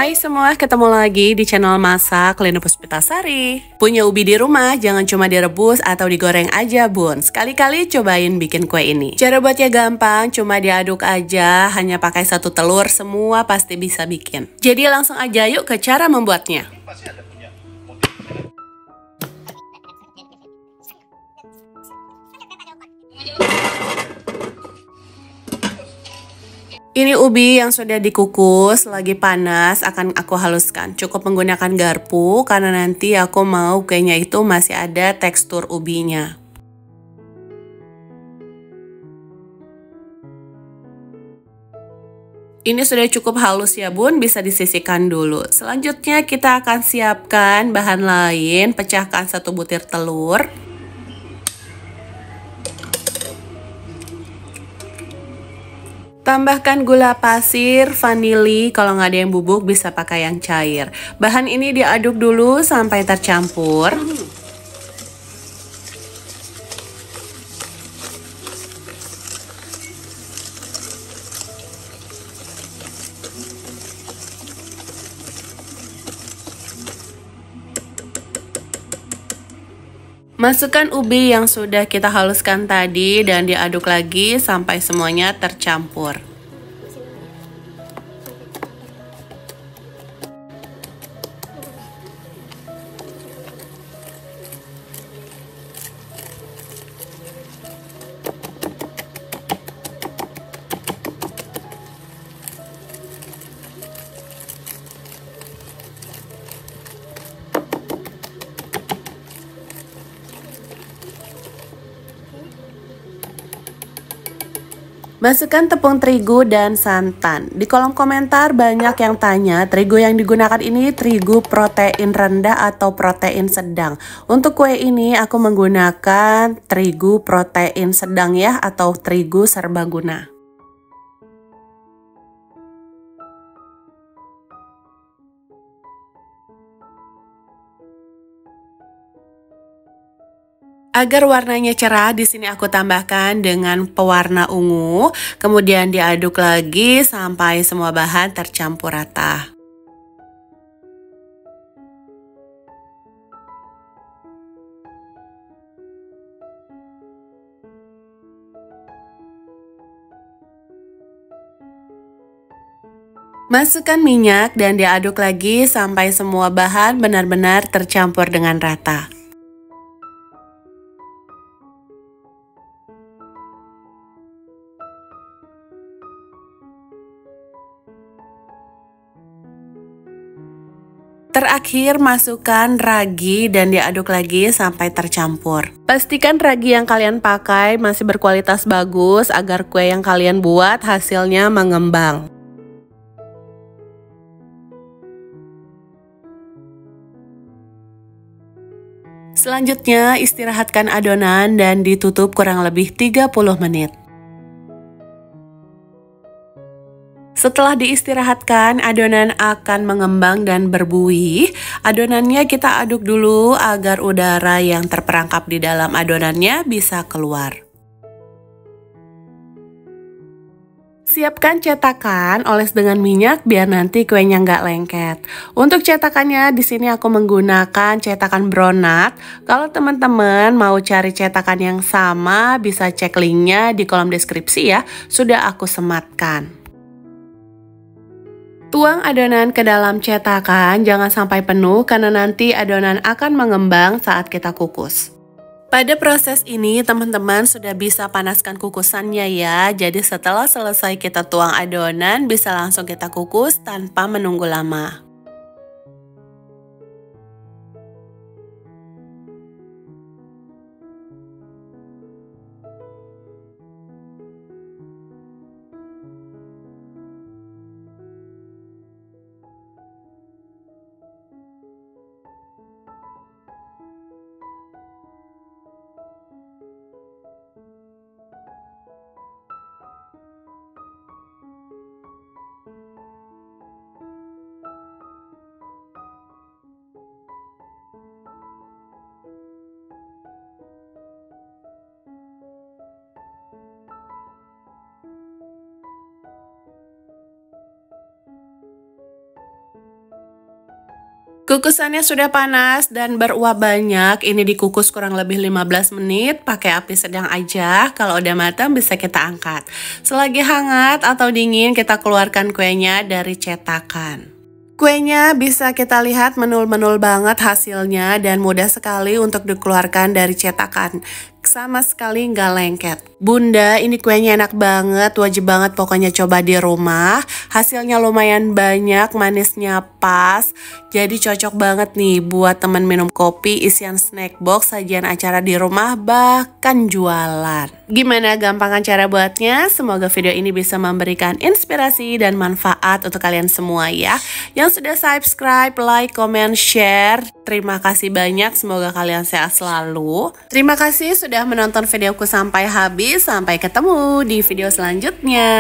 Hai semua, ketemu lagi di channel Masak Lina Puspitasari. Punya ubi di rumah, jangan cuma direbus atau digoreng aja bun. Sekali-kali cobain bikin kue ini. Cara buatnya gampang, cuma diaduk aja, hanya pakai 1 telur, semua pasti bisa bikin. Jadi langsung aja yuk ke cara membuatnya. Ini ubi yang sudah dikukus, lagi panas, akan aku haluskan. Cukup menggunakan garpu, karena nanti aku mau kuenya itu masih ada tekstur ubinya. Ini sudah cukup halus ya bun, bisa disisihkan dulu. Selanjutnya kita akan siapkan bahan lain, pecahkan 1 butir telur. Tambahkan gula pasir, vanili, kalau nggak ada yang bubuk bisa pakai yang cair. Bahan ini diaduk dulu sampai tercampur. Masukkan ubi yang sudah kita haluskan tadi dan diaduk lagi sampai semuanya tercampur. Masukkan tepung terigu dan santan. Di kolom komentar banyak yang tanya, terigu yang digunakan ini terigu protein rendah atau protein sedang. Untuk kue ini aku menggunakan terigu protein sedang ya, atau terigu serbaguna. Agar warnanya cerah, di sini aku tambahkan dengan pewarna ungu, kemudian diaduk lagi sampai semua bahan tercampur rata. Masukkan minyak dan diaduk lagi sampai semua bahan benar-benar tercampur dengan rata. Terakhir masukkan ragi dan diaduk lagi sampai tercampur. Pastikan ragi yang kalian pakai masih berkualitas bagus agar kue yang kalian buat hasilnya mengembang. Selanjutnya istirahatkan adonan dan ditutup kurang lebih 30 menit. Setelah diistirahatkan, adonan akan mengembang dan berbuih. Adonannya kita aduk dulu agar udara yang terperangkap di dalam adonannya bisa keluar. Siapkan cetakan, oles dengan minyak biar nanti kuenya nggak lengket. Untuk cetakannya di sini aku menggunakan cetakan Bronat. Kalau teman-teman mau cari cetakan yang sama, bisa cek linknya di kolom deskripsi ya. Sudah aku sematkan. Tuang adonan ke dalam cetakan, jangan sampai penuh karena nanti adonan akan mengembang saat kita kukus. Pada proses ini teman-teman sudah bisa panaskan kukusannya ya, jadi setelah selesai kita tuang adonan bisa langsung kita kukus tanpa menunggu lama. Kukusannya sudah panas dan beruap banyak. Ini dikukus kurang lebih 15 menit, pakai api sedang aja. Kalau udah matang bisa kita angkat. Selagi hangat atau dingin, kita keluarkan kuenya dari cetakan. Kuenya bisa kita lihat menul-menul banget hasilnya dan mudah sekali untuk dikeluarkan dari cetakan. Sama sekali nggak lengket. Bunda, ini kuenya enak banget, wajib banget pokoknya coba di rumah. Hasilnya lumayan banyak, manisnya pas. Jadi cocok banget nih buat temen minum kopi, isian snack box, sajian acara di rumah, bahkan jualan. Gimana gampangan cara buatnya? Semoga video ini bisa memberikan inspirasi dan manfaat untuk kalian semua ya. Yang sudah subscribe, like, comment, share. Terima kasih banyak, semoga kalian sehat selalu. Terima kasih sudah menonton videoku sampai habis. Sampai ketemu di video selanjutnya.